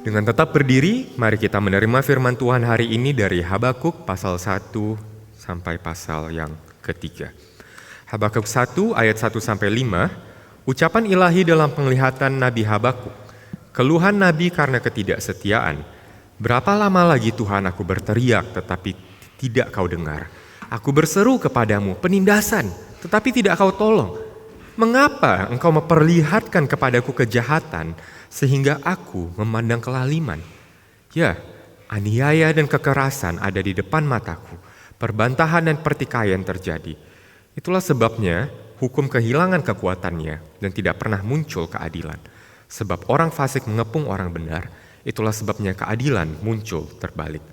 Dengan tetap berdiri, mari kita menerima firman Tuhan hari ini dari Habakuk pasal 1 sampai pasal yang ketiga. Habakuk 1 ayat 1 sampai 5, ucapan ilahi dalam penglihatan Nabi Habakuk. Keluhan Nabi karena ketidaksetiaan. Berapa lama lagi Tuhan aku berteriak tetapi tidak kau dengar. Aku berseru kepadamu penindasan tetapi tidak kau tolong. Mengapa engkau memperlihatkan kepadaku kejahatan sehingga aku memandang kelaliman? Ya, aniaya dan kekerasan ada di depan mataku. Perbantahan dan pertikaian terjadi. Itulah sebabnya hukum kehilangan kekuatannya dan tidak pernah muncul keadilan. Sebab orang fasik mengepung orang benar, itulah sebabnya keadilan muncul terbalik.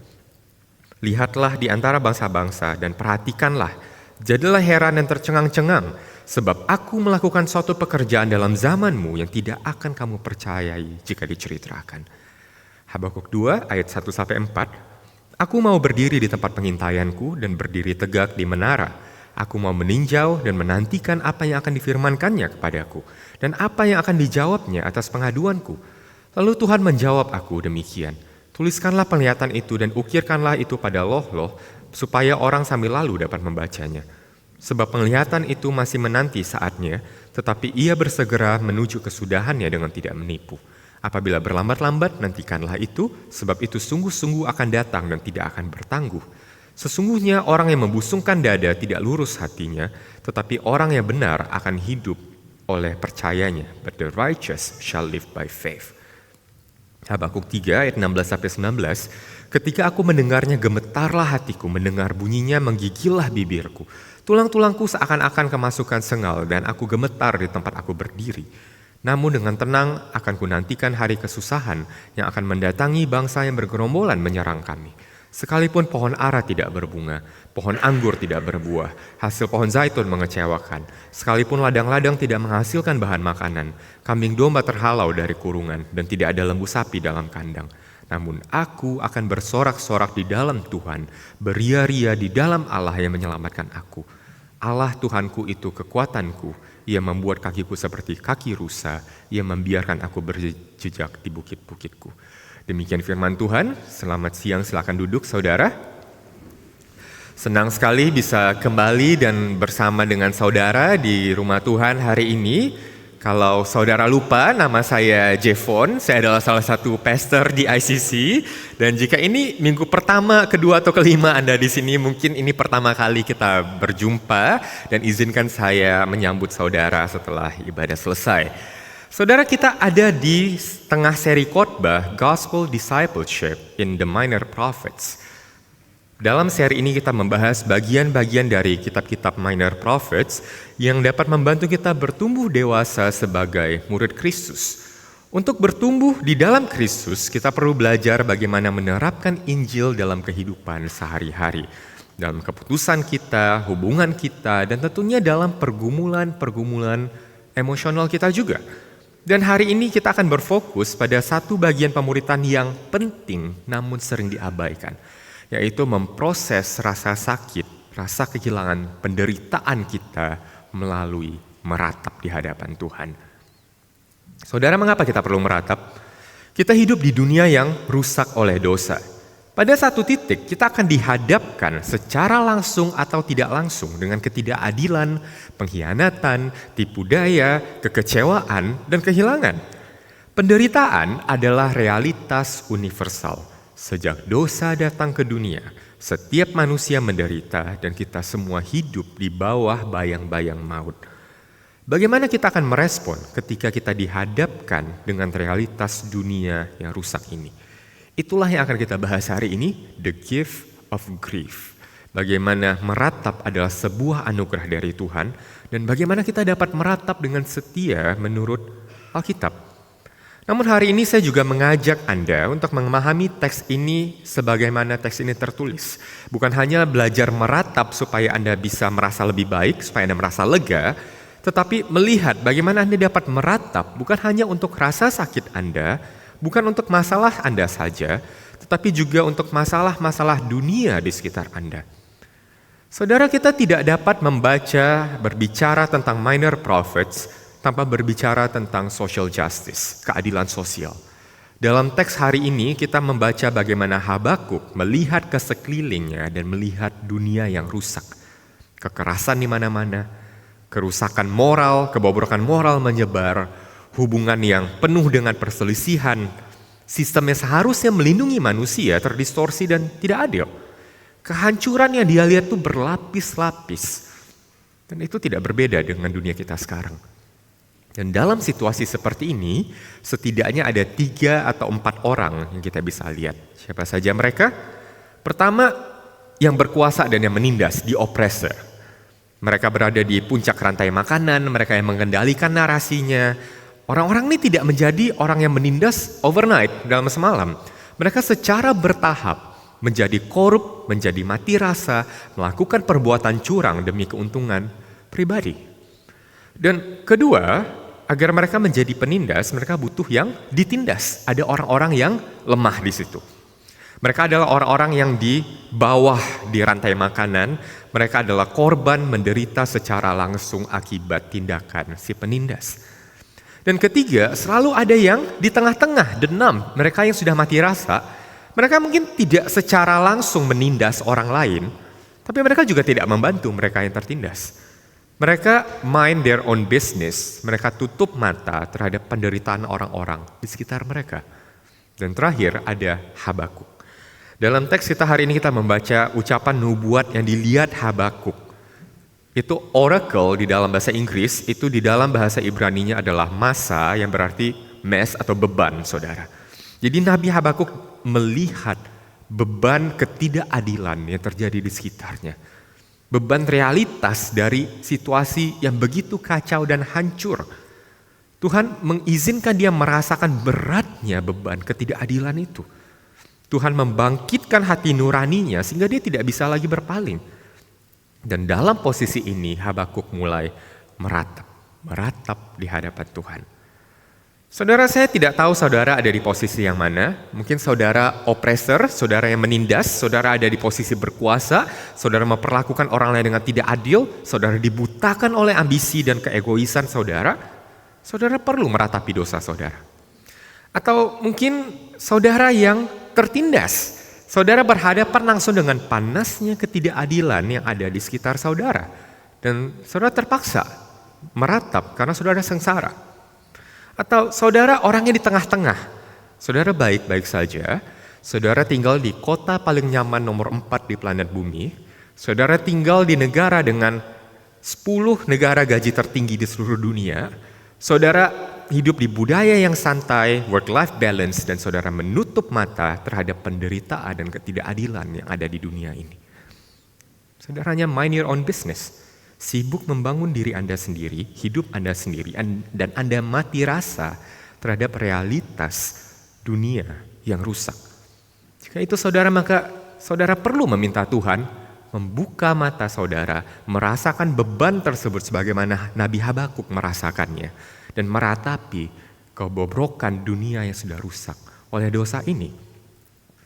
Lihatlah di antara bangsa-bangsa dan perhatikanlah, jadilah heran dan tercengang-cengang, sebab aku melakukan suatu pekerjaan dalam zamanmu yang tidak akan kamu percayai jika diceritakan. Habakuk 2 ayat 1-4, aku mau berdiri di tempat pengintaianku dan berdiri tegak di menara. Aku mau meninjau dan menantikan apa yang akan difirmankannya kepadaku dan apa yang akan dijawabnya atas pengaduanku. Lalu Tuhan menjawab aku demikian, tuliskanlah penglihatan itu dan ukirkanlah itu pada loh-loh supaya orang sambil lalu dapat membacanya. Sebab penglihatan itu masih menanti saatnya, tetapi ia bersegera menuju kesudahannya dengan tidak menipu. Apabila berlambat-lambat, nantikanlah itu, sebab itu sungguh-sungguh akan datang dan tidak akan bertangguh. Sesungguhnya orang yang membusungkan dada tidak lurus hatinya, tetapi orang yang benar akan hidup oleh percayanya. But the righteous shall live by faith. Habakuk 3 ayat 16-19, ketika aku mendengarnya gemetarlah hatiku, mendengar bunyinya menggigillah bibirku. Tulang-tulangku seakan-akan kemasukan sengal dan aku gemetar di tempat aku berdiri. Namun dengan tenang akan kunantikan hari kesusahan yang akan mendatangi bangsa yang bergerombolan menyerang kami. Sekalipun pohon ara tidak berbunga, pohon anggur tidak berbuah, hasil pohon zaitun mengecewakan. Sekalipun ladang-ladang tidak menghasilkan bahan makanan, kambing domba terhalau dari kurungan dan tidak ada lembu sapi dalam kandang. Namun aku akan bersorak-sorak di dalam Tuhan, beria-ria di dalam Allah yang menyelamatkan aku. Allah Tuhanku itu kekuatanku, Ia membuat kakiku seperti kaki rusa, Ia membiarkan aku berjejak di bukit-bukitku. Demikian firman Tuhan. Selamat siang, silakan duduk saudara. Senang sekali bisa kembali dan bersama dengan saudara di rumah Tuhan hari ini. Kalau saudara lupa, nama saya Jevon, saya adalah salah satu pastor di ICC. Dan jika ini minggu pertama, kedua atau kelima Anda di sini, mungkin ini pertama kali kita berjumpa. Dan izinkan saya menyambut saudara setelah ibadah selesai. Saudara, kita ada di tengah seri khotbah Gospel Discipleship in the Minor Prophets. Dalam seri ini kita membahas bagian-bagian dari kitab-kitab Minor Prophets yang dapat membantu kita bertumbuh dewasa sebagai murid Kristus. Untuk bertumbuh di dalam Kristus, kita perlu belajar bagaimana menerapkan Injil dalam kehidupan sehari-hari. Dalam keputusan kita, hubungan kita, dan tentunya dalam pergumulan-pergumulan emosional kita juga. Dan hari ini kita akan berfokus pada satu bagian pemuritan yang penting namun sering diabaikan, yaitu memproses rasa sakit, rasa kehilangan, penderitaan kita melalui meratap di hadapan Tuhan. Saudara, mengapa kita perlu meratap? Kita hidup di dunia yang rusak oleh dosa. Pada satu titik kita akan dihadapkan secara langsung atau tidak langsung dengan ketidakadilan, pengkhianatan, tipu daya, kekecewaan, dan kehilangan. Penderitaan adalah realitas universal. Sejak dosa datang ke dunia, setiap manusia menderita dan kita semua hidup di bawah bayang-bayang maut. Bagaimana kita akan merespon ketika kita dihadapkan dengan realitas dunia yang rusak ini? Itulah yang akan kita bahas hari ini, the gift of grief. Bagaimana meratap adalah sebuah anugerah dari Tuhan dan bagaimana kita dapat meratap dengan setia menurut Alkitab. Namun hari ini saya juga mengajak Anda untuk memahami teks ini sebagaimana teks ini tertulis. Bukan hanya belajar meratap supaya Anda bisa merasa lebih baik, supaya Anda merasa lega, tetapi melihat bagaimana Anda dapat meratap bukan hanya untuk rasa sakit Anda, bukan untuk masalah Anda saja, tetapi juga untuk masalah-masalah dunia di sekitar Anda. Saudara, kita tidak dapat berbicara tentang minor prophets tanpa berbicara tentang social justice, keadilan sosial. Dalam teks hari ini kita membaca bagaimana Habakuk melihat ke sekelilingnya dan melihat dunia yang rusak. Kekerasan di mana-mana, kerusakan moral, kebobrokan moral menyebar, hubungan yang penuh dengan perselisihan, sistem yang seharusnya melindungi manusia terdistorsi dan tidak adil. Kehancuran yang dia lihat itu berlapis-lapis. Dan itu tidak berbeda dengan dunia kita sekarang. Dan dalam situasi seperti ini, setidaknya ada 3 atau 4 orang yang kita bisa lihat. Siapa saja mereka? Pertama, yang berkuasa dan yang menindas, the oppressor. Mereka berada di puncak rantai makanan, mereka yang mengendalikan narasinya. Orang-orang ini tidak menjadi orang yang menindas overnight, dalam semalam. Mereka secara bertahap menjadi korup, menjadi mati rasa, melakukan perbuatan curang demi keuntungan pribadi. Dan kedua, agar mereka menjadi penindas, mereka butuh yang ditindas. Ada orang-orang yang lemah di situ. Mereka adalah orang-orang yang di bawah di rantai makanan. Mereka adalah korban menderita secara langsung akibat tindakan si penindas. Dan ketiga, selalu ada yang di tengah-tengah, the numb. Mereka yang sudah mati rasa, mereka mungkin tidak secara langsung menindas orang lain, tapi mereka juga tidak membantu mereka yang tertindas. Mereka mind their own business, mereka tutup mata terhadap penderitaan orang-orang di sekitar mereka. Dan terakhir ada Habakuk. Dalam teks kita hari ini kita membaca ucapan nubuat yang dilihat Habakuk. Itu oracle di dalam bahasa Inggris, itu di dalam bahasa Ibraninya adalah masa yang berarti mess atau beban, saudara. Jadi Nabi Habakuk melihat beban ketidakadilan yang terjadi di sekitarnya. Beban realitas dari situasi yang begitu kacau dan hancur. Tuhan mengizinkan dia merasakan beratnya beban ketidakadilan itu. Tuhan membangkitkan hati nuraninya sehingga dia tidak bisa lagi berpaling. Dan dalam posisi ini Habakuk mulai meratap di hadapan Tuhan. Saudara, saya tidak tahu saudara ada di posisi yang mana. Mungkin saudara oppressor, saudara yang menindas, saudara ada di posisi berkuasa, saudara memperlakukan orang lain dengan tidak adil, saudara dibutakan oleh ambisi dan keegoisan saudara. Saudara perlu meratapi dosa saudara. Atau mungkin saudara yang tertindas, saudara berhadapan langsung dengan panasnya ketidakadilan yang ada di sekitar saudara. Dan saudara terpaksa meratap karena saudara sengsara. Atau saudara orangnya di tengah-tengah, saudara baik-baik saja, saudara tinggal di kota paling nyaman nomor 4 di planet bumi, saudara tinggal di negara dengan 10 negara gaji tertinggi di seluruh dunia, saudara hidup di budaya yang santai, work-life balance, dan saudara menutup mata terhadap penderitaan dan ketidakadilan yang ada di dunia ini. Saudaranya mind your own business. Sibuk membangun diri Anda sendiri, hidup Anda sendiri, dan Anda mati rasa terhadap realitas dunia yang rusak. Jika itu saudara, maka saudara perlu meminta Tuhan membuka mata saudara, merasakan beban tersebut sebagaimana Nabi Habakuk merasakannya, dan meratapi kebobrokan dunia yang sudah rusak oleh dosa ini.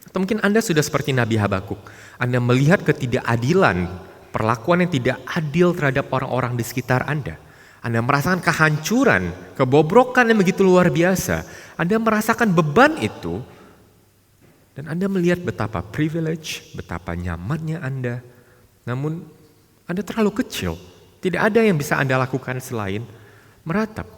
Atau mungkin Anda sudah seperti Nabi Habakuk, Anda melihat ketidakadilan, perlakuan yang tidak adil terhadap orang-orang di sekitar Anda. Anda merasakan kehancuran, kebobrokan yang begitu luar biasa. Anda merasakan beban itu, dan Anda melihat betapa privilege, betapa nyamannya Anda. Namun Anda terlalu kecil, tidak ada yang bisa Anda lakukan selain meratap.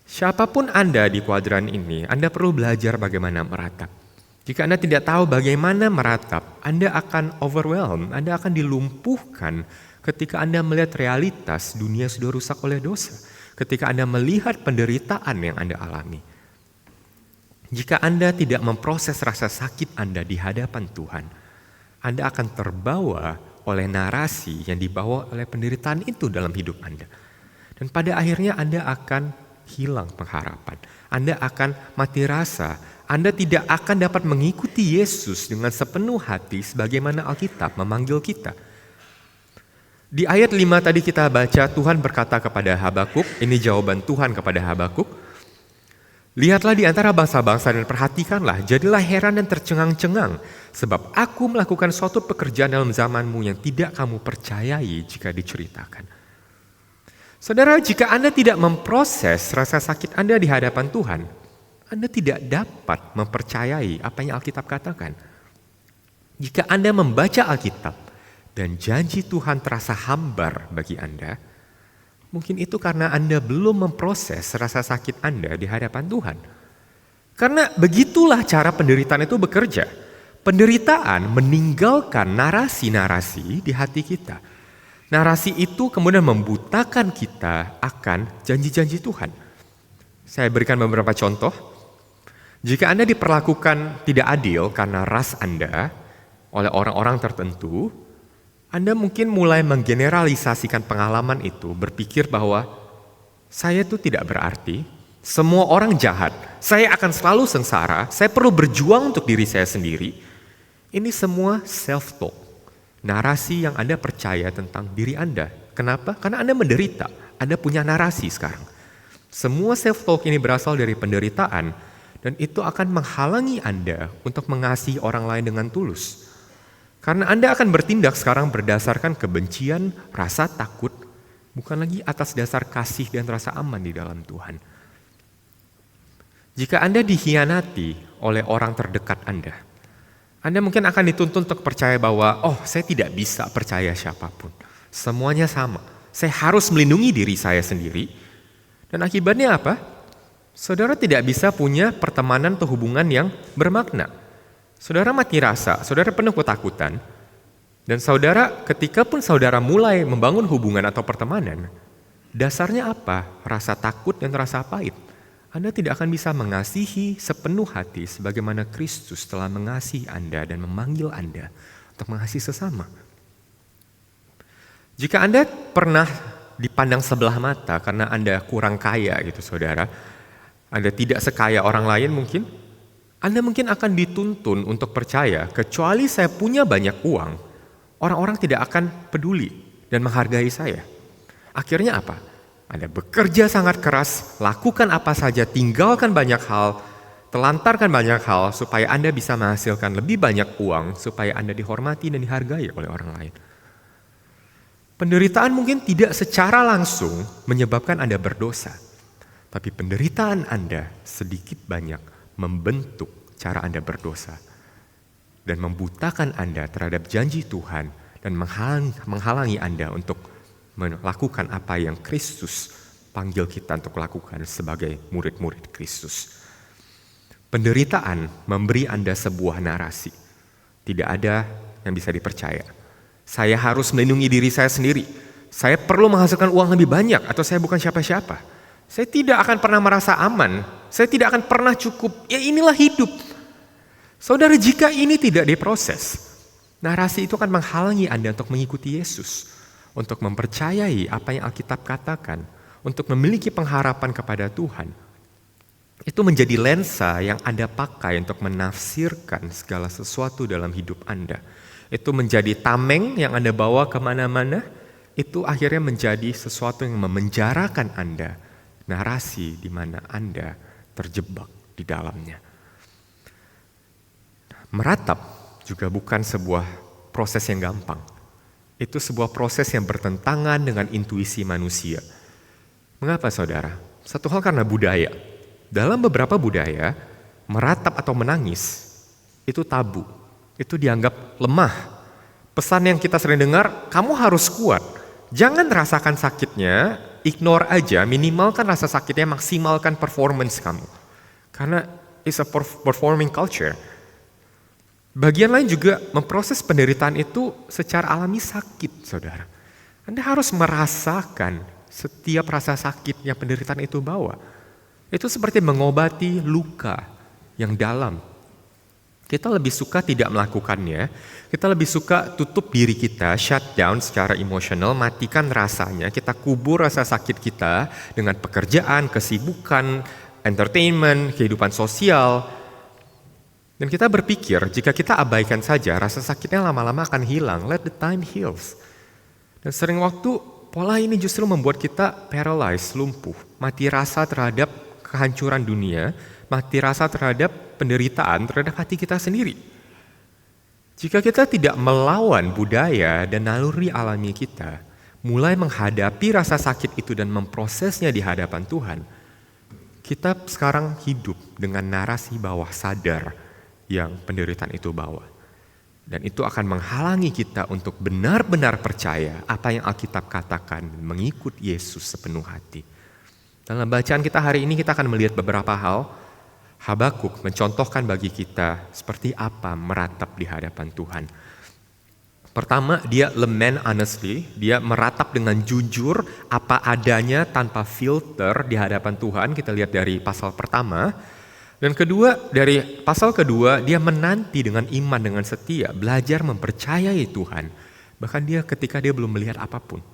Siapapun Anda di kuadran ini, Anda perlu belajar bagaimana meratap. Jika Anda tidak tahu bagaimana meratap, Anda akan overwhelmed, Anda akan dilumpuhkan ketika Anda melihat realitas dunia sudah rusak oleh dosa. Ketika Anda melihat penderitaan yang Anda alami. Jika Anda tidak memproses rasa sakit Anda di hadapan Tuhan, Anda akan terbawa oleh narasi yang dibawa oleh penderitaan itu dalam hidup Anda. Dan pada akhirnya Anda akan hilang pengharapan. Anda akan mati rasa. Anda tidak akan dapat mengikuti Yesus dengan sepenuh hati sebagaimana Alkitab memanggil kita. Di ayat 5 tadi kita baca, Tuhan berkata kepada Habakuk, ini jawaban Tuhan kepada Habakuk. Lihatlah di antara bangsa-bangsa dan perhatikanlah, jadilah heran dan tercengang-cengang, sebab aku melakukan suatu pekerjaan dalam zamanmu yang tidak kamu percayai jika diceritakan. Saudara, jika Anda tidak memproses rasa sakit Anda di hadapan Tuhan, Anda tidak dapat mempercayai apa yang Alkitab katakan. Jika Anda membaca Alkitab dan janji Tuhan terasa hambar bagi Anda, mungkin itu karena Anda belum memproses rasa sakit Anda di hadapan Tuhan. Karena begitulah cara penderitaan itu bekerja. Penderitaan meninggalkan narasi-narasi di hati kita. Narasi itu kemudian membutakan kita akan janji-janji Tuhan. Saya berikan beberapa contoh. Jika Anda diperlakukan tidak adil karena ras Anda oleh orang-orang tertentu, Anda mungkin mulai menggeneralisasikan pengalaman itu, berpikir bahwa saya itu tidak berarti, semua orang jahat, saya akan selalu sengsara, saya perlu berjuang untuk diri saya sendiri. Ini semua self-talk, narasi yang Anda percaya tentang diri Anda. Kenapa? Karena Anda menderita, Anda punya narasi sekarang. Semua self-talk ini berasal dari penderitaan, dan itu akan menghalangi Anda untuk mengasihi orang lain dengan tulus. Karena Anda akan bertindak sekarang berdasarkan kebencian, rasa takut, bukan lagi atas dasar kasih dan rasa aman di dalam Tuhan. Jika Anda dikhianati oleh orang terdekat Anda mungkin akan dituntut untuk percaya bahwa, saya tidak bisa percaya siapapun. Semuanya sama. Saya harus melindungi diri saya sendiri. Dan akibatnya apa? Saudara tidak bisa punya pertemanan atau hubungan yang bermakna. Saudara mati rasa, saudara penuh ketakutan, dan saudara ketika pun saudara mulai membangun hubungan atau pertemanan, dasarnya apa? Rasa takut dan rasa pahit. Anda tidak akan bisa mengasihi sepenuh hati sebagaimana Kristus telah mengasihi Anda dan memanggil Anda untuk mengasihi sesama. Jika Anda pernah dipandang sebelah mata karena Anda kurang kaya gitu saudara, Anda tidak sekaya orang lain mungkin, Anda mungkin akan dituntun untuk percaya, kecuali saya punya banyak uang, orang-orang tidak akan peduli dan menghargai saya. Akhirnya apa? Anda bekerja sangat keras, lakukan apa saja, tinggalkan banyak hal, telantarkan banyak hal, supaya Anda bisa menghasilkan lebih banyak uang, supaya Anda dihormati dan dihargai oleh orang lain. Penderitaan mungkin tidak secara langsung menyebabkan Anda berdosa, tapi penderitaan Anda sedikit banyak membentuk cara Anda berdosa dan membutakan Anda terhadap janji Tuhan dan menghalangi Anda untuk melakukan apa yang Kristus panggil kita untuk lakukan sebagai murid-murid Kristus. Penderitaan memberi Anda sebuah narasi. Tidak ada yang bisa dipercaya. Saya harus melindungi diri saya sendiri. Saya perlu menghasilkan uang lebih banyak atau saya bukan siapa-siapa. Saya tidak akan pernah merasa aman. Saya tidak akan pernah cukup. Ya inilah hidup. Saudara, jika ini tidak diproses, narasi itu akan menghalangi Anda untuk mengikuti Yesus. Untuk mempercayai apa yang Alkitab katakan. Untuk memiliki pengharapan kepada Tuhan. Itu menjadi lensa yang Anda pakai untuk menafsirkan segala sesuatu dalam hidup Anda. Itu menjadi tameng yang Anda bawa kemana-mana. Itu akhirnya menjadi sesuatu yang memenjarakan Anda. Narasi di mana Anda terjebak di dalamnya. Meratap juga bukan sebuah proses yang gampang. Itu sebuah proses yang bertentangan dengan intuisi manusia. Mengapa saudara? Satu hal karena budaya. Dalam beberapa budaya, meratap atau menangis itu tabu. Itu dianggap lemah. Pesan yang kita sering dengar, kamu harus kuat. Jangan rasakan sakitnya, ignore aja, minimalkan rasa sakitnya, maksimalkan performance kamu. Karena it's a performing culture. Bagian lain juga memproses penderitaan itu secara alami sakit, saudara. Anda harus merasakan setiap rasa sakit yang penderitaan itu bawa. Itu seperti mengobati luka yang dalam. Kita lebih suka tidak melakukannya, kita lebih suka tutup diri kita, shut down secara emosional, matikan rasanya, kita kubur rasa sakit kita dengan pekerjaan, kesibukan, entertainment, kehidupan sosial. Dan kita berpikir jika kita abaikan saja, rasa sakitnya lama-lama akan hilang, let the time heals. Dan sering waktu pola ini justru membuat kita paralyzed, lumpuh, mati rasa terhadap kehancuran dunia, mati rasa terhadap penderitaan terhadap hati kita sendiri. Jika kita tidak melawan budaya dan naluri alami kita, mulai menghadapi rasa sakit itu dan memprosesnya di hadapan Tuhan, kita sekarang hidup dengan narasi bawah sadar yang penderitaan itu bawa. Dan itu akan menghalangi kita untuk benar-benar percaya apa yang Alkitab katakan, mengikut Yesus sepenuh hati. Dalam bacaan kita hari ini kita akan melihat beberapa hal. Habakuk mencontohkan bagi kita seperti apa meratap di hadapan Tuhan. Pertama, dia lament honestly, dia meratap dengan jujur apa adanya tanpa filter di hadapan Tuhan. Kita lihat dari pasal pertama. Dan kedua, dari pasal kedua, dia menanti dengan iman, dengan setia, belajar mempercayai Tuhan. Bahkan ketika dia belum melihat apapun.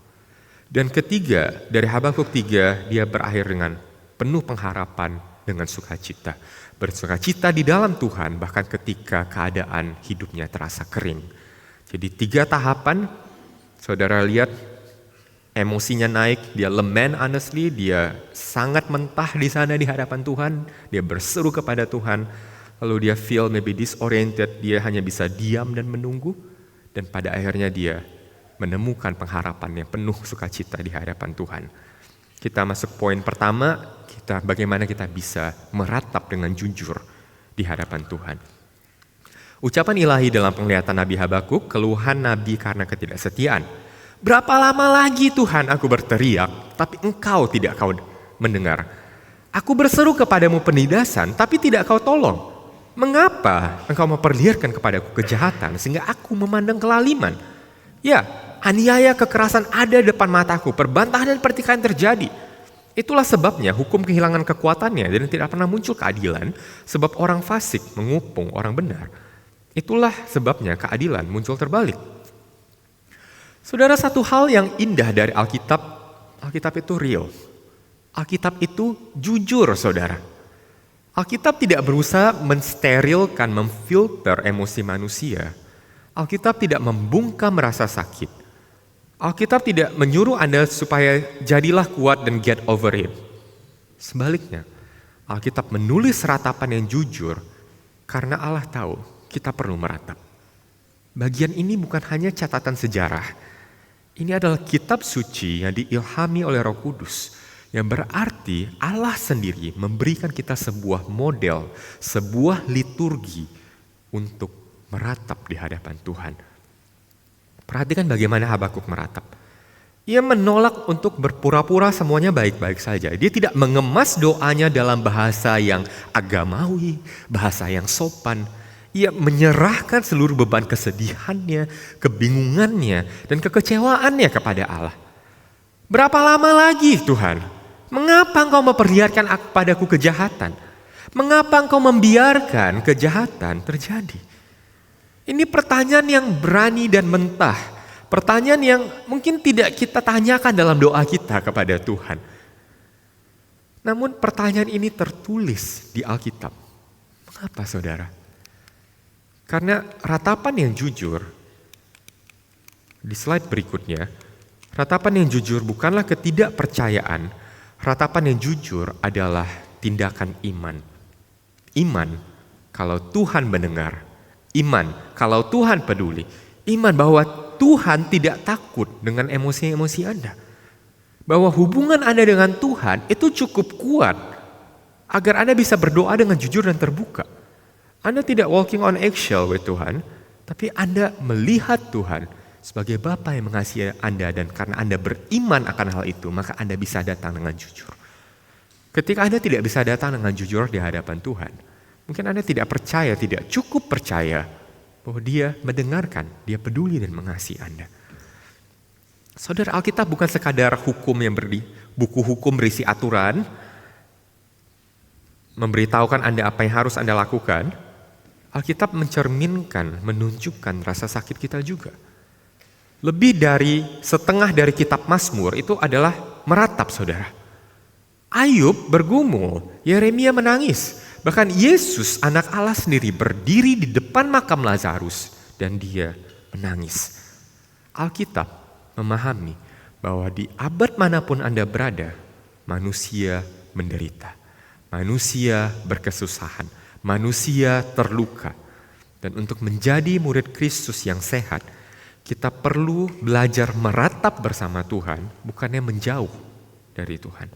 Dan ketiga, dari Habakuk 3, dia berakhir dengan penuh pengharapan dengan sukacita. Bersukacita di dalam Tuhan, bahkan ketika keadaan hidupnya terasa kering. Jadi 3 tahapan, saudara lihat emosinya naik, dia lament honestly, dia sangat mentah di sana di hadapan Tuhan, dia berseru kepada Tuhan, lalu dia feel maybe disoriented, dia hanya bisa diam dan menunggu, dan pada akhirnya dia menemukan pengharapan yang penuh sukacita di hadapan Tuhan. Kita masuk poin pertama, bagaimana kita bisa meratap dengan jujur di hadapan Tuhan. Ucapan ilahi dalam penglihatan Nabi Habakuk, keluhan Nabi karena ketidaksetiaan. Berapa lama lagi Tuhan aku berteriak, tapi engkau tidak kau mendengar. Aku berseru kepadamu penindasan, tapi tidak kau tolong. Mengapa engkau memperlihatkan kepadaku kejahatan, sehingga aku memandang kelaliman? Ya, aniaya kekerasan ada depan mataku, perbantahan dan pertikaian terjadi. Itulah sebabnya hukum kehilangan kekuatannya dan tidak pernah muncul keadilan, sebab orang fasik mengupung orang benar. Itulah sebabnya keadilan muncul terbalik. Saudara, satu hal yang indah dari Alkitab itu real. Alkitab itu jujur, saudara. Alkitab tidak berusaha mensterilkan, memfilter emosi manusia. Alkitab tidak membungkam rasa sakit. Alkitab tidak menyuruh Anda supaya jadilah kuat dan get over it. Sebaliknya, Alkitab menulis ratapan yang jujur karena Allah tahu kita perlu meratap. Bagian ini bukan hanya catatan sejarah. Ini adalah kitab suci yang diilhami oleh Roh Kudus, yang berarti Allah sendiri memberikan kita sebuah model, sebuah liturgi untuk meratap di hadapan Tuhan. Perhatikan bagaimana Habakuk meratap. Ia menolak untuk berpura-pura semuanya baik-baik saja. Dia tidak mengemas doanya dalam bahasa yang agamawi, bahasa yang sopan. Ia menyerahkan seluruh beban kesedihannya, kebingungannya, dan kekecewaannya kepada Allah. Berapa lama lagi Tuhan? Mengapa engkau memperlihatkan padaku kejahatan? Mengapa engkau membiarkan kejahatan terjadi? Ini pertanyaan yang berani dan mentah. Pertanyaan yang mungkin tidak kita tanyakan dalam doa kita kepada Tuhan. Namun pertanyaan ini tertulis di Alkitab. Mengapa, saudara? Karena ratapan yang jujur, di slide berikutnya, ratapan yang jujur bukanlah ketidakpercayaan. Ratapan yang jujur adalah tindakan iman. Iman kalau Tuhan mendengar. Iman kalau Tuhan peduli. Iman bahwa Tuhan tidak takut dengan emosi-emosi Anda. Bahwa hubungan Anda dengan Tuhan itu cukup kuat agar Anda bisa berdoa dengan jujur dan terbuka. Anda tidak walking on eggshell with Tuhan, tapi Anda melihat Tuhan sebagai Bapa yang mengasihi Anda, dan karena Anda beriman akan hal itu, maka Anda bisa datang dengan jujur. Ketika Anda tidak bisa datang dengan jujur di hadapan Tuhan, mungkin Anda tidak percaya, tidak cukup percaya bahwa Dia mendengarkan, Dia peduli dan mengasihi Anda. Saudara, Alkitab bukan sekadar hukum yang buku hukum berisi aturan, memberitahukan Anda apa yang harus Anda lakukan. Alkitab mencerminkan, menunjukkan rasa sakit kita juga. Lebih dari setengah dari kitab Mazmur itu adalah meratap, saudara. Ayub bergumul, Yeremia menangis. Bahkan Yesus, anak Allah sendiri, berdiri di depan makam Lazarus dan dia menangis. Alkitab memahami bahwa di abad manapun Anda berada, manusia menderita. Manusia berkesusahan, manusia terluka. Dan untuk menjadi murid Kristus yang sehat, kita perlu belajar meratap bersama Tuhan, bukannya menjauh dari Tuhan.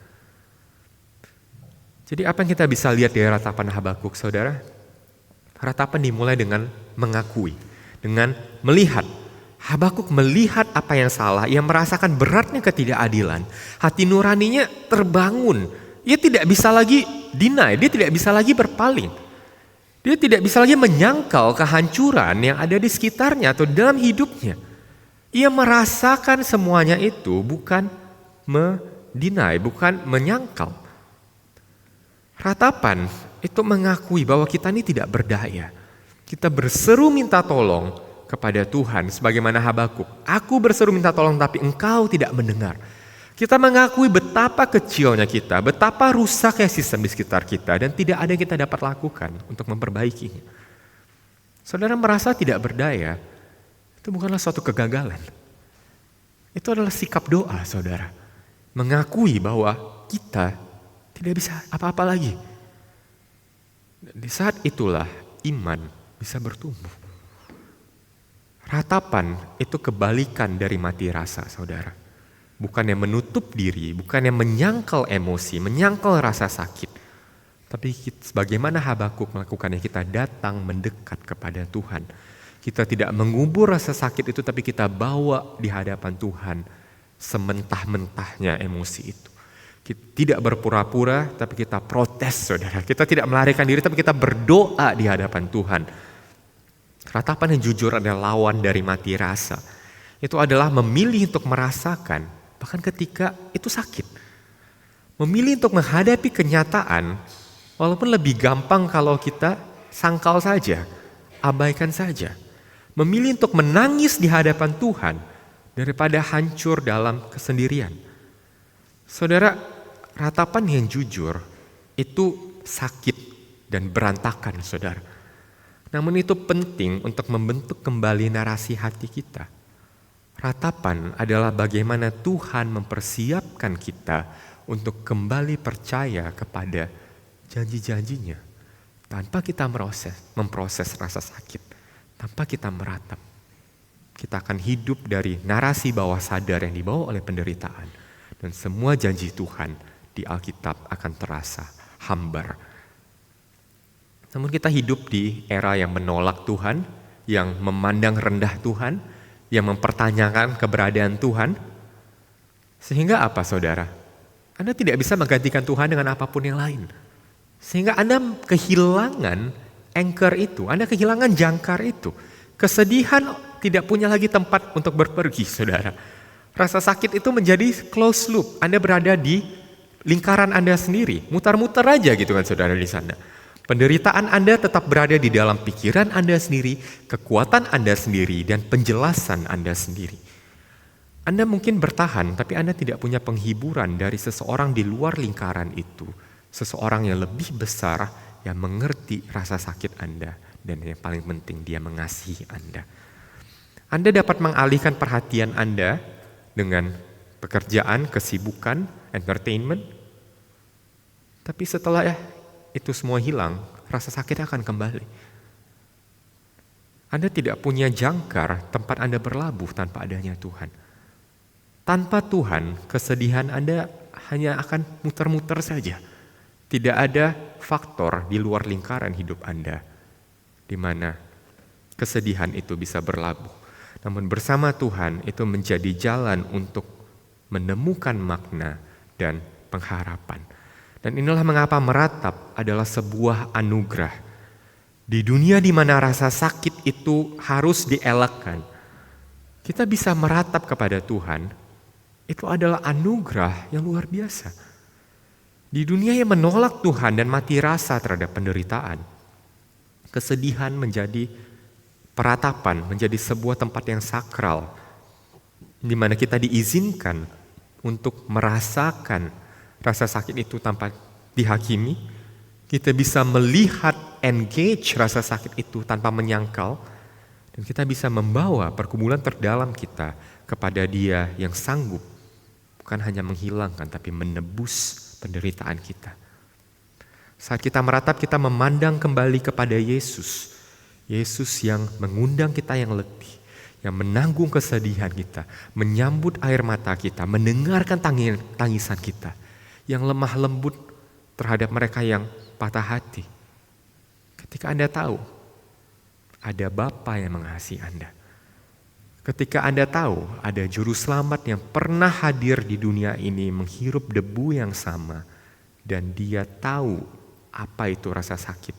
Jadi apa yang kita bisa lihat dari ratapan Habakuk, saudara? Ratapan dimulai dengan mengakui, dengan melihat. Habakuk melihat apa yang salah, ia merasakan beratnya ketidakadilan. Hati nuraninya terbangun. Ia tidak bisa lagi deny, dia tidak bisa lagi berpaling. Dia tidak bisa lagi menyangkal kehancuran yang ada di sekitarnya atau dalam hidupnya. Ia merasakan semuanya itu bukan deny, bukan menyangkal. Ratapan itu mengakui bahwa kita ini tidak berdaya. Kita berseru minta tolong kepada Tuhan sebagaimana Habakuk. Aku berseru minta tolong tapi engkau tidak mendengar. Kita mengakui betapa kecilnya kita, betapa rusaknya sistem di sekitar kita dan tidak ada yang kita dapat lakukan untuk memperbaikinya. Saudara merasa tidak berdaya, itu bukanlah suatu kegagalan. Itu adalah sikap doa, saudara. Mengakui bahwa kita tidak bisa apa-apa lagi. Di saat itulah iman bisa bertumbuh. Ratapan itu kebalikan dari mati rasa, saudara. Bukan yang menutup diri, bukan yang menyangkal emosi, menyangkal rasa sakit. Tapi sebagaimana Habakuk melakukannya, kita datang mendekat kepada Tuhan. Kita tidak mengubur rasa sakit itu, tapi kita bawa di hadapan Tuhan sementah-mentahnya emosi itu. Kita tidak berpura-pura, tapi kita protes, saudara. Kita tidak melarikan diri, tapi kita berdoa di hadapan Tuhan. Ratapan yang jujur adalah lawan dari mati rasa. Itu adalah memilih untuk merasakan, bahkan ketika itu sakit. Memilih untuk menghadapi kenyataan, walaupun lebih gampang kalau kita sangkal saja, abaikan saja. Memilih untuk menangis di hadapan Tuhan, daripada hancur dalam kesendirian. Saudara, ratapan yang jujur itu sakit dan berantakan, saudara. Namun itu penting untuk membentuk kembali narasi hati kita. Ratapan adalah bagaimana Tuhan mempersiapkan kita untuk kembali percaya kepada janji-janjinya. Tanpa kita memproses rasa sakit, tanpa kita meratap. Kita akan hidup dari narasi bawah sadar yang dibawa oleh penderitaan. Dan semua janji Tuhan di Alkitab akan terasa hambar. Namun kita hidup di era yang menolak Tuhan, yang memandang rendah Tuhan, yang mempertanyakan keberadaan Tuhan. Sehingga apa, saudara? Anda tidak bisa menggantikan Tuhan dengan apapun yang lain. Sehingga Anda kehilangan anchor itu, Anda kehilangan jangkar itu. Kesedihan tidak punya lagi tempat untuk berpergi, saudara. Rasa sakit itu menjadi close loop. Anda berada di lingkaran Anda sendiri. Mutar-mutar aja gitu kan, saudara, di sana. Penderitaan Anda tetap berada di dalam pikiran Anda sendiri, kekuatan Anda sendiri, dan penjelasan Anda sendiri. Anda mungkin bertahan, tapi Anda tidak punya penghiburan dari seseorang di luar lingkaran itu. Seseorang yang lebih besar, yang mengerti rasa sakit Anda. Dan yang paling penting, dia mengasihi Anda. Anda dapat mengalihkan perhatian Anda dengan pekerjaan, kesibukan, entertainment. Tapi setelah itu semua hilang, rasa sakit akan kembali. Anda tidak punya jangkar tempat Anda berlabuh tanpa adanya Tuhan. Tanpa Tuhan, kesedihan Anda hanya akan muter-muter saja. Tidak ada faktor di luar lingkaran hidup Anda di mana kesedihan itu bisa berlabuh. Namun bersama Tuhan itu menjadi jalan untuk menemukan makna dan pengharapan. Dan inilah mengapa meratap adalah sebuah anugerah. Di dunia di mana rasa sakit itu harus dielakkan, kita bisa meratap kepada Tuhan, itu adalah anugerah yang luar biasa. Di dunia yang menolak Tuhan dan mati rasa terhadap penderitaan, kesedihan menjadi peratapan, menjadi sebuah tempat yang sakral, di mana kita diizinkan untuk merasakan rasa sakit itu tanpa dihakimi. Kita bisa melihat, engage rasa sakit itu tanpa menyangkal, dan kita bisa membawa pergumulan terdalam kita kepada Dia yang sanggup bukan hanya menghilangkan, tapi menebus penderitaan kita. Saat kita meratap, kita memandang kembali kepada Yesus. Yesus yang mengundang kita yang letih, yang menanggung kesedihan kita, menyambut air mata kita, mendengarkan tangisan kita, yang lemah lembut terhadap mereka yang patah hati. Ketika Anda tahu ada Bapa yang mengasihi Anda. Ketika Anda tahu ada juru selamat yang pernah hadir di dunia ini menghirup debu yang sama dan dia tahu apa itu rasa sakit.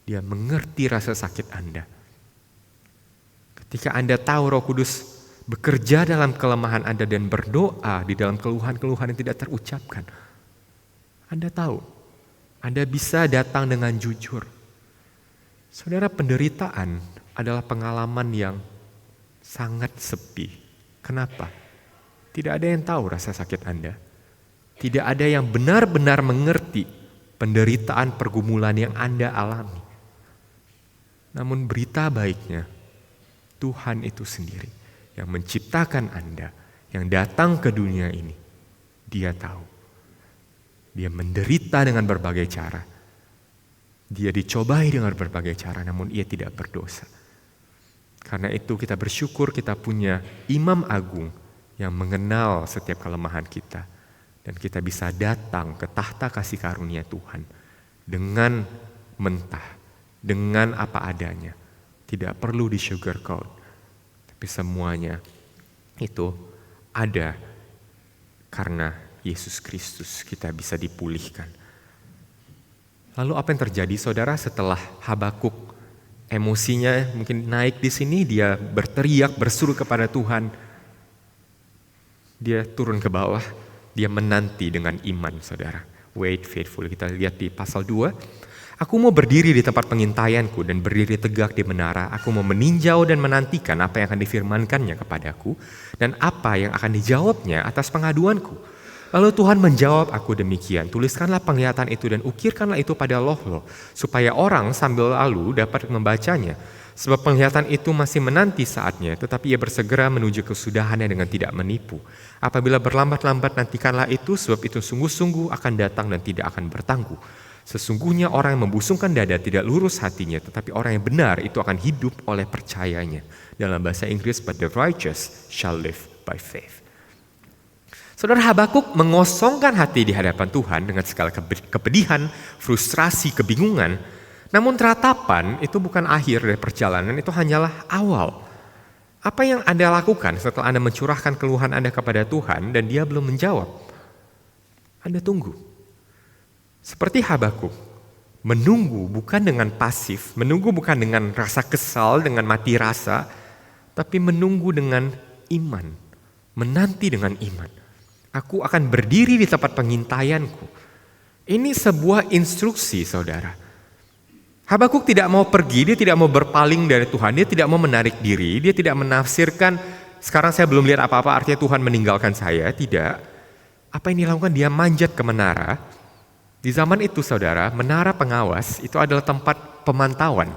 Dia mengerti rasa sakit Anda. Ketika Anda tahu Roh Kudus bekerja dalam kelemahan Anda dan berdoa di dalam keluhan-keluhan yang tidak terucapkan. Anda tahu, Anda bisa datang dengan jujur. Saudara, penderitaan adalah pengalaman yang sangat sepi. Kenapa? Tidak ada yang tahu rasa sakit Anda. Tidak ada yang benar-benar mengerti penderitaan pergumulan yang Anda alami. Namun berita baiknya, Tuhan itu sendiri yang menciptakan Anda, yang datang ke dunia ini. Dia tahu. Dia menderita dengan berbagai cara. Dia dicobai dengan berbagai cara, namun ia tidak berdosa. Karena itu kita bersyukur kita punya Imam Agung yang mengenal setiap kelemahan kita. Dan kita bisa datang ke tahta kasih karunia Tuhan dengan mentah, dengan apa adanya. Tidak perlu di sugarcoat, tapi semuanya itu ada karena Yesus Kristus kita bisa dipulihkan. Lalu apa yang terjadi saudara setelah Habakuk emosinya mungkin naik di sini, dia berteriak, berseru kepada Tuhan. Dia turun ke bawah, dia menanti dengan iman saudara. Wait faithful, kita lihat di pasal 2. Aku mau berdiri di tempat pengintaianku dan berdiri tegak di menara. Aku mau meninjau dan menantikan apa yang akan difirmankannya kepadaku dan apa yang akan dijawabnya atas pengaduanku. Lalu Tuhan menjawab aku demikian, tuliskanlah penglihatan itu dan ukirkanlah itu pada loh-loh, supaya orang sambil lalu dapat membacanya. Sebab penglihatan itu masih menanti saatnya, tetapi ia bersegera menuju kesudahannya dengan tidak menipu. Apabila berlambat-lambat nantikanlah itu, sebab itu sungguh-sungguh akan datang dan tidak akan bertangguh. Sesungguhnya orang yang membusungkan dada tidak lurus hatinya, tetapi orang yang benar itu akan hidup oleh percayanya. Dalam bahasa Inggris, but the righteous shall live by faith. Saudara, Habakuk mengosongkan hati di hadapan Tuhan dengan segala kepedihan, frustrasi, kebingungan. Namun ratapan itu bukan akhir dari perjalanan, itu hanyalah awal. Apa yang Anda lakukan setelah Anda mencurahkan keluhan Anda kepada Tuhan dan Dia belum menjawab? Anda tunggu. Seperti Habakuk, menunggu bukan dengan pasif, menunggu bukan dengan rasa kesal, dengan mati rasa, tapi menunggu dengan iman, menanti dengan iman. Aku akan berdiri di tempat pengintaianku. Ini sebuah instruksi saudara. Habakuk tidak mau pergi, dia tidak mau berpaling dari Tuhan, dia tidak mau menarik diri, dia tidak menafsirkan, sekarang saya belum lihat apa-apa artinya Tuhan meninggalkan saya, tidak. Apa yang dilakukan? Dia manjat ke menara. Di zaman itu saudara, menara pengawas itu adalah tempat pemantauan,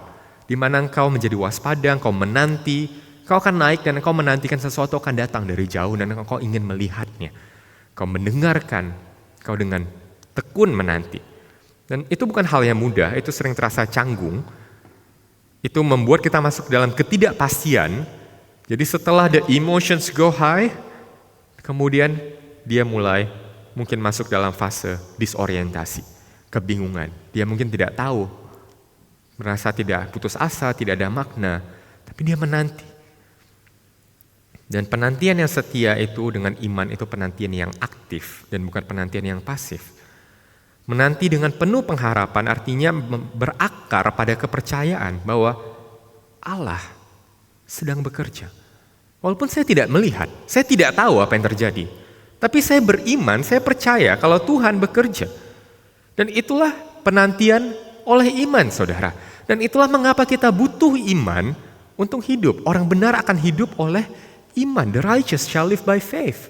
di mana engkau menjadi waspada, engkau menanti, engkau akan naik dan engkau menantikan sesuatu akan datang dari jauh dan engkau ingin melihatnya. Kau mendengarkan, kau dengan tekun menanti. Dan itu bukan hal yang mudah, itu sering terasa canggung. Itu membuat kita masuk dalam ketidakpastian. Jadi setelah the emotions go high, kemudian dia mulai mungkin masuk dalam fase disorientasi, kebingungan. Dia mungkin tidak tahu, merasa tidak putus asa, tidak ada makna, tapi dia menanti. Dan penantian yang setia itu dengan iman itu penantian yang aktif dan bukan penantian yang pasif. Menanti dengan penuh pengharapan artinya berakar pada kepercayaan bahwa Allah sedang bekerja. Walaupun saya tidak melihat, saya tidak tahu apa yang terjadi. Tapi saya beriman, saya percaya kalau Tuhan bekerja. Dan itulah penantian oleh iman saudara. Dan itulah mengapa kita butuh iman untuk hidup. Orang benar akan hidup oleh iman, the righteous shall live by faith.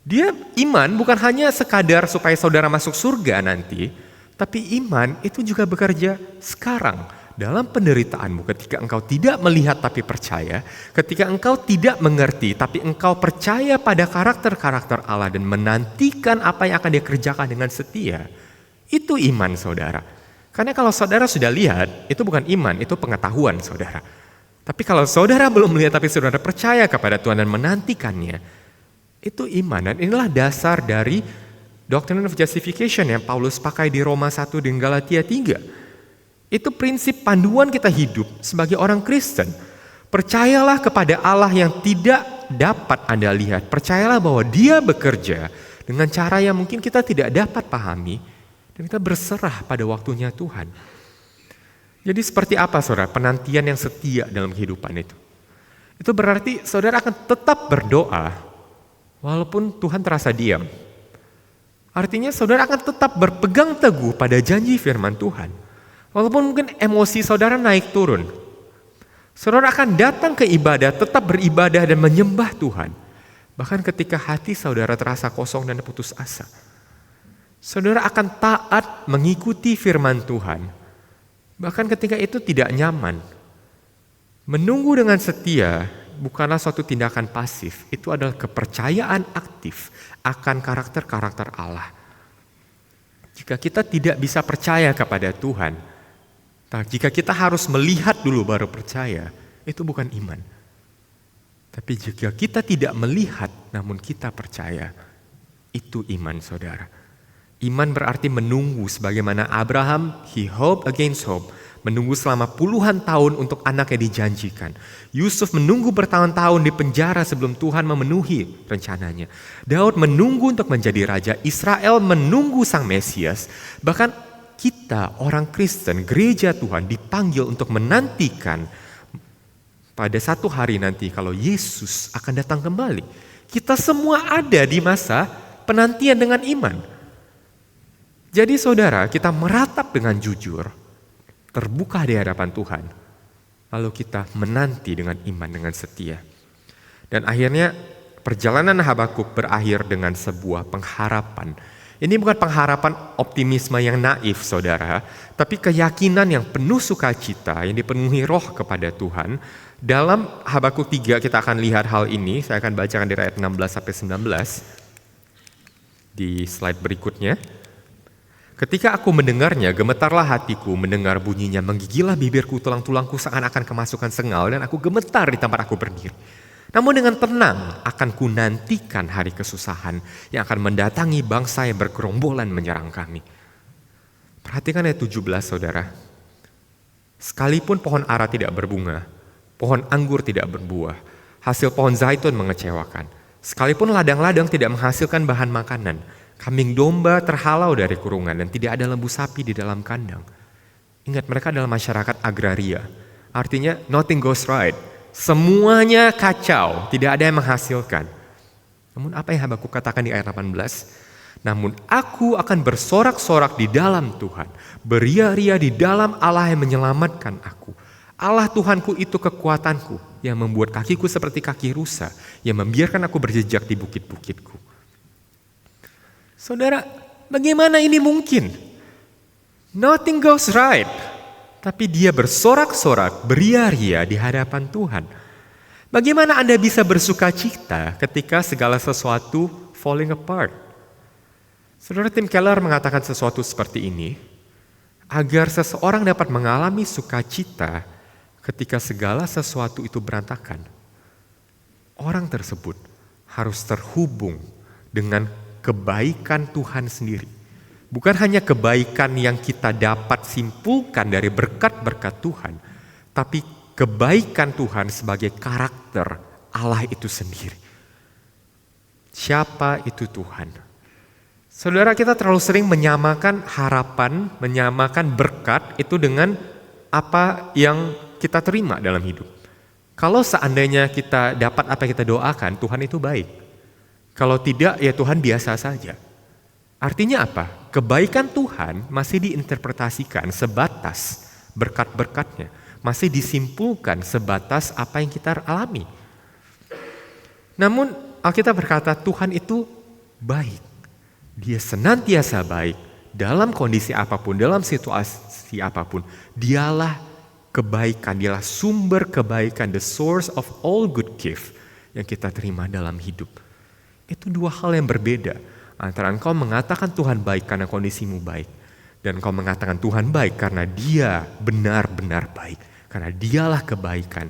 Dia iman bukan hanya sekadar supaya saudara masuk surga nanti, tapi iman itu juga bekerja sekarang dalam penderitaanmu. Ketika engkau tidak melihat tapi percaya, ketika engkau tidak mengerti tapi engkau percaya pada karakter-karakter Allah dan menantikan apa yang akan Dia kerjakan dengan setia, itu iman saudara. Karena kalau saudara sudah lihat, itu bukan iman, itu pengetahuan saudara. Tapi kalau saudara belum melihat tapi saudara percaya kepada Tuhan dan menantikannya, itu iman. Dan inilah dasar dari Doctrine of Justification yang Paulus pakai di Roma 1 dan Galatia 3. Itu prinsip panduan kita hidup sebagai orang Kristen. Percayalah kepada Allah yang tidak dapat Anda lihat. Percayalah bahwa Dia bekerja dengan cara yang mungkin kita tidak dapat pahami. Dan kita berserah pada waktunya Tuhan. Jadi seperti apa saudara penantian yang setia dalam kehidupan itu? Itu berarti saudara akan tetap berdoa walaupun Tuhan terasa diam. Artinya saudara akan tetap berpegang teguh pada janji firman Tuhan. Walaupun mungkin emosi saudara naik turun. Saudara akan datang ke ibadah, tetap beribadah dan menyembah Tuhan. Bahkan ketika hati saudara terasa kosong dan putus asa. Saudara akan taat mengikuti firman Tuhan. Bahkan ketika itu tidak nyaman. Menunggu dengan setia bukanlah suatu tindakan pasif. Itu adalah kepercayaan aktif akan karakter-karakter Allah. Jika kita tidak bisa percaya kepada Tuhan, jika kita harus melihat dulu baru percaya, itu bukan iman. Tapi jika kita tidak melihat namun kita percaya, itu iman saudara. Iman berarti menunggu sebagaimana Abraham, he hoped against hope. Menunggu selama puluhan tahun untuk anaknya dijanjikan. Yusuf menunggu bertahun-tahun di penjara sebelum Tuhan memenuhi rencananya. Daud menunggu untuk menjadi raja. Israel menunggu sang Mesias. Bahkan kita orang Kristen, gereja Tuhan dipanggil untuk menantikan pada satu hari nanti kalau Yesus akan datang kembali. Kita semua ada di masa penantian dengan iman. Jadi saudara, kita meratap dengan jujur, terbuka di hadapan Tuhan, lalu kita menanti dengan iman, dengan setia. Dan akhirnya perjalanan Habakuk berakhir dengan sebuah pengharapan. Ini bukan pengharapan optimisme yang naif saudara, tapi keyakinan yang penuh sukacita, yang dipenuhi roh kepada Tuhan. Dalam Habakuk 3 kita akan lihat hal ini, saya akan bacakan dari ayat 16-19 di slide berikutnya. Ketika aku mendengarnya, gemetarlah hatiku mendengar bunyinya, menggigilah bibirku, tulang-tulangku seakan-akan kemasukan sengal, dan aku gemetar di tempat aku berdiri. Namun dengan tenang akan ku nantikan hari kesusahan yang akan mendatangi bangsa yang bergerombolan menyerang kami. Perhatikan ayat 17 saudara. Sekalipun pohon ara tidak berbunga, pohon anggur tidak berbuah, hasil pohon zaitun mengecewakan. Sekalipun ladang-ladang tidak menghasilkan bahan makanan, kambing domba terhalau dari kurungan dan tidak ada lembu sapi di dalam kandang. Ingat, mereka adalah masyarakat agraria. Artinya nothing goes right. Semuanya kacau, tidak ada yang menghasilkan. Namun apa yang Habakuk katakan di ayat 18? Namun aku akan bersorak-sorak di dalam Tuhan, beria-ria di dalam Allah yang menyelamatkan aku. Allah Tuhanku itu kekuatanku, yang membuat kakiku seperti kaki rusa, yang membiarkan aku berjejak di bukit-bukitku. Saudara, bagaimana ini mungkin? Nothing goes right. Tapi dia bersorak-sorak, beria-ria di hadapan Tuhan. Bagaimana Anda bisa bersuka cita ketika segala sesuatu falling apart? Saudara, Tim Keller mengatakan sesuatu seperti ini. Agar seseorang dapat mengalami sukacita ketika segala sesuatu itu berantakan, orang tersebut harus terhubung dengan kebaikan Tuhan sendiri. Bukan hanya kebaikan yang kita dapat simpulkan dari berkat-berkat Tuhan, tapi kebaikan Tuhan sebagai karakter Allah itu sendiri. Siapa itu Tuhan? Saudara, kita terlalu sering menyamakan harapan, menyamakan berkat itu dengan apa yang kita terima dalam hidup. Kalau seandainya kita dapat apa yang kita doakan, Tuhan itu baik. Kalau tidak, ya Tuhan biasa saja. Artinya apa? Kebaikan Tuhan masih diinterpretasikan sebatas berkat-berkatnya. Masih disimpulkan sebatas apa yang kita alami. Namun Alkitab berkata Tuhan itu baik. Dia senantiasa baik dalam kondisi apapun, dalam situasi apapun. Dialah kebaikan, dialah sumber kebaikan, the source of all good gift yang kita terima dalam hidup. Itu dua hal yang berbeda. Antara engkau mengatakan Tuhan baik karena kondisimu baik, dan engkau mengatakan Tuhan baik karena Dia benar-benar baik, karena Dialah kebaikan.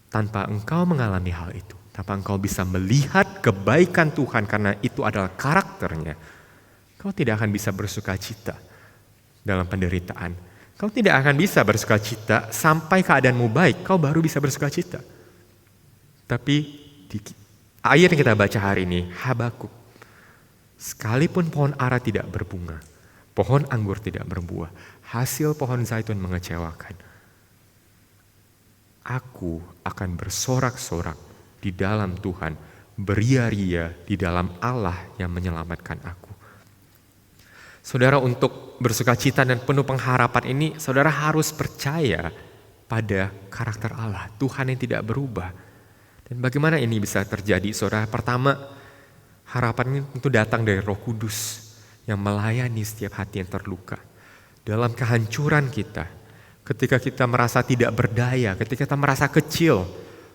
Tanpa engkau mengalami hal itu, tanpa engkau bisa melihat kebaikan Tuhan karena itu adalah karakternya, kau tidak akan bisa bersuka cita dalam penderitaan. Kau tidak akan bisa bersuka cita sampai keadaanmu baik, kau baru bisa bersuka cita. Tapi di ayat yang kita baca hari ini, Habakuk, sekalipun pohon ara tidak berbunga, pohon anggur tidak berbuah, hasil pohon zaitun mengecewakan, aku akan bersorak-sorak di dalam Tuhan, beria-ria di dalam Allah yang menyelamatkan aku. Saudara, untuk bersuka cita dan penuh pengharapan ini, saudara harus percaya pada karakter Allah, Tuhan yang tidak berubah. Dan bagaimana ini bisa terjadi, saudara? Pertama, harapan itu datang dari Roh Kudus yang melayani setiap hati yang terluka. Dalam kehancuran kita, ketika kita merasa tidak berdaya, ketika kita merasa kecil,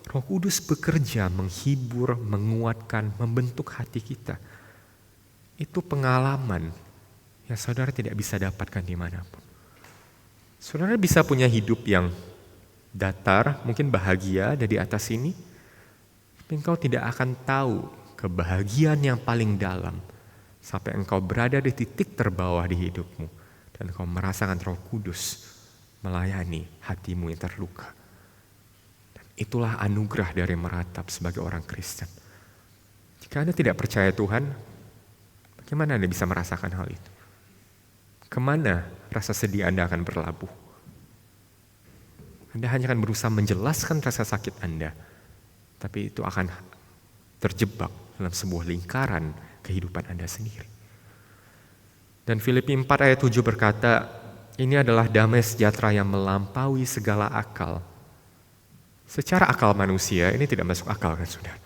Roh Kudus bekerja menghibur, menguatkan, membentuk hati kita. Itu pengalaman yang saudara tidak bisa dapatkan dimanapun. Saudara bisa punya hidup yang datar, mungkin bahagia ada di atas ini, tapi engkau tidak akan tahu kebahagiaan yang paling dalam sampai engkau berada di titik terbawah di hidupmu dan engkau merasakan Roh Kudus melayani hatimu yang terluka. Itulah anugerah dari meratap sebagai orang Kristen. Jika Anda tidak percaya Tuhan, bagaimana Anda bisa merasakan hal itu? Kemana rasa sedih Anda akan berlabuh? Anda hanya akan berusaha menjelaskan rasa sakit Anda, tapi itu akan terjebak dalam sebuah lingkaran kehidupan Anda sendiri. Dan Filipi 4 ayat 7 berkata, ini adalah damai sejahtera yang melampaui segala akal. Secara akal manusia ini tidak masuk akal kan saudara.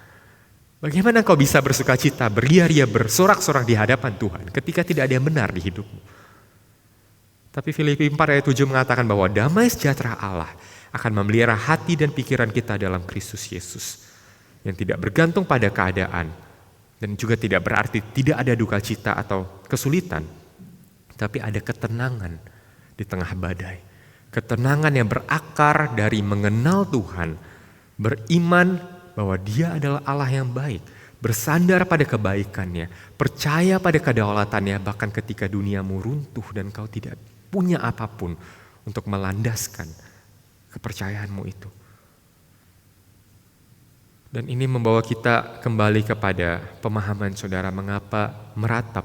Bagaimana kau bisa bersuka cita, beria-ria, bersorak-sorak di hadapan Tuhan ketika tidak ada yang benar di hidupmu? Tapi Filipi 4 ayat 7 mengatakan bahwa damai sejahtera Allah akan memelihara hati dan pikiran kita dalam Kristus Yesus. Yang tidak bergantung pada keadaan dan juga tidak berarti tidak ada duka cita atau kesulitan. Tapi ada ketenangan di tengah badai. Ketenangan yang berakar dari mengenal Tuhan, beriman bahwa Dia adalah Allah yang baik, bersandar pada kebaikannya, percaya pada kedaulatannya bahkan ketika duniamu runtuh dan kau tidak punya apapun untuk melandaskan kepercayaanmu itu. Dan ini membawa kita kembali kepada pemahaman saudara mengapa meratap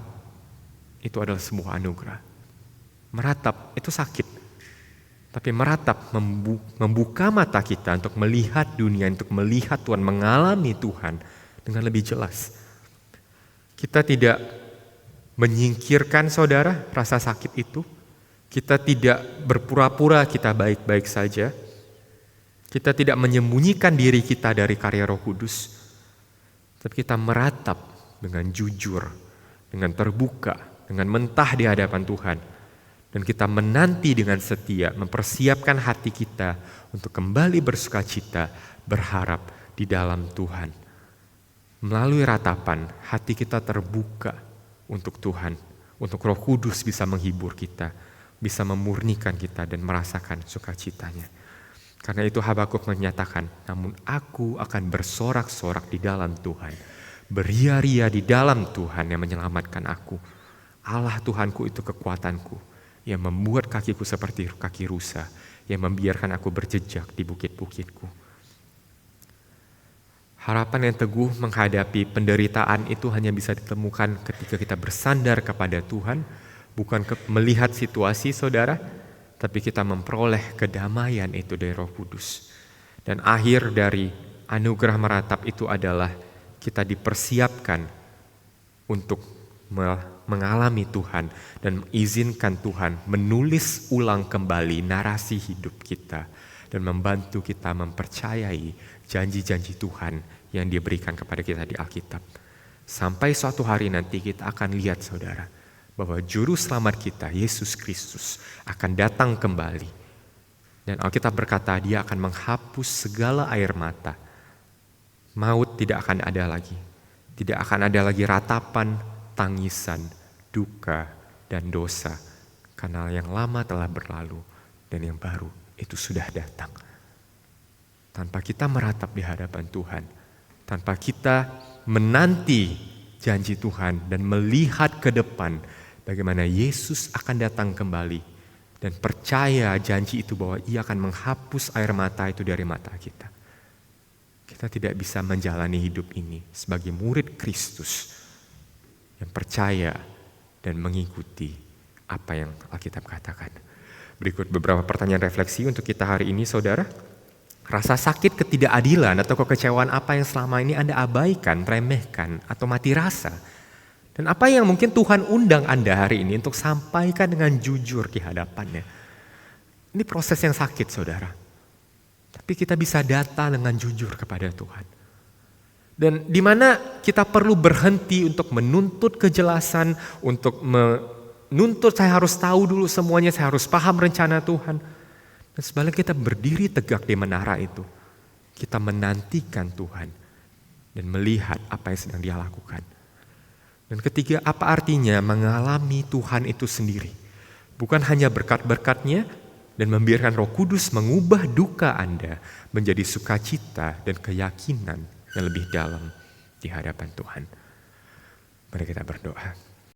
itu adalah sebuah anugerah. Meratap itu sakit. Tapi meratap membuka mata kita untuk melihat dunia, untuk melihat Tuhan, mengalami Tuhan dengan lebih jelas. Kita tidak menyingkirkan saudara rasa sakit itu. Kita tidak berpura-pura kita baik-baik saja. Kita tidak menyembunyikan diri kita dari karya Roh Kudus. Tapi kita meratap dengan jujur, dengan terbuka, dengan mentah di hadapan Tuhan. Dan kita menanti dengan setia, mempersiapkan hati kita untuk kembali bersuka cita, berharap di dalam Tuhan. Melalui ratapan, hati kita terbuka untuk Tuhan, untuk Roh Kudus bisa menghibur kita, bisa memurnikan kita dan merasakan sukacitanya. Karena itu Habakuk menyatakan, namun aku akan bersorak-sorak di dalam Tuhan, beria-ria di dalam Tuhan yang menyelamatkan aku. Allah Tuhanku itu kekuatanku, yang membuat kakiku seperti kaki rusa, yang membiarkan aku berjejak di bukit-bukitku. Harapan yang teguh menghadapi penderitaan itu hanya bisa ditemukan ketika kita bersandar kepada Tuhan, bukan melihat situasi saudara, tapi kita memperoleh kedamaian itu dari Roh Kudus. Dan akhir dari anugerah meratap itu adalah kita dipersiapkan untuk mengalami Tuhan dan mengizinkan Tuhan menulis ulang kembali narasi hidup kita dan membantu kita mempercayai janji-janji Tuhan yang diberikan kepada kita di Alkitab. Sampai suatu hari nanti kita akan lihat saudara bahwa juru selamat kita Yesus Kristus akan datang kembali. Dan Alkitab berkata Dia akan menghapus segala air mata. Maut tidak akan ada lagi. Tidak akan ada lagi ratapan, tangisan, duka, dan dosa. Karena yang lama telah berlalu dan yang baru itu sudah datang. Tanpa kita meratap di hadapan Tuhan, tanpa kita menanti janji Tuhan dan melihat ke depan bagaimana Yesus akan datang kembali dan percaya janji itu bahwa Ia akan menghapus air mata itu dari mata kita. Kita tidak bisa menjalani hidup ini sebagai murid Kristus yang percaya dan mengikuti apa yang Alkitab katakan. Berikut beberapa pertanyaan refleksi untuk kita hari ini, saudara. Rasa sakit ketidakadilan atau kekecewaan apa yang selama ini Anda abaikan, remehkan, atau mati rasa? Dan apa yang mungkin Tuhan undang Anda hari ini untuk sampaikan dengan jujur di hadapannya? Ini proses yang sakit, saudara. Tapi kita bisa datang dengan jujur kepada Tuhan. Dan di mana kita perlu berhenti untuk menuntut kejelasan, untuk menuntut saya harus tahu dulu semuanya, saya harus paham rencana Tuhan. Dan sebaliknya kita berdiri tegak di menara itu. Kita menantikan Tuhan dan melihat apa yang sedang Dia lakukan. Dan ketiga, apa artinya mengalami Tuhan itu sendiri? Bukan hanya berkat-berkat-Nya dan membiarkan Roh Kudus mengubah duka Anda menjadi sukacita dan keyakinan yang lebih dalam di hadapan Tuhan. Mari kita berdoa.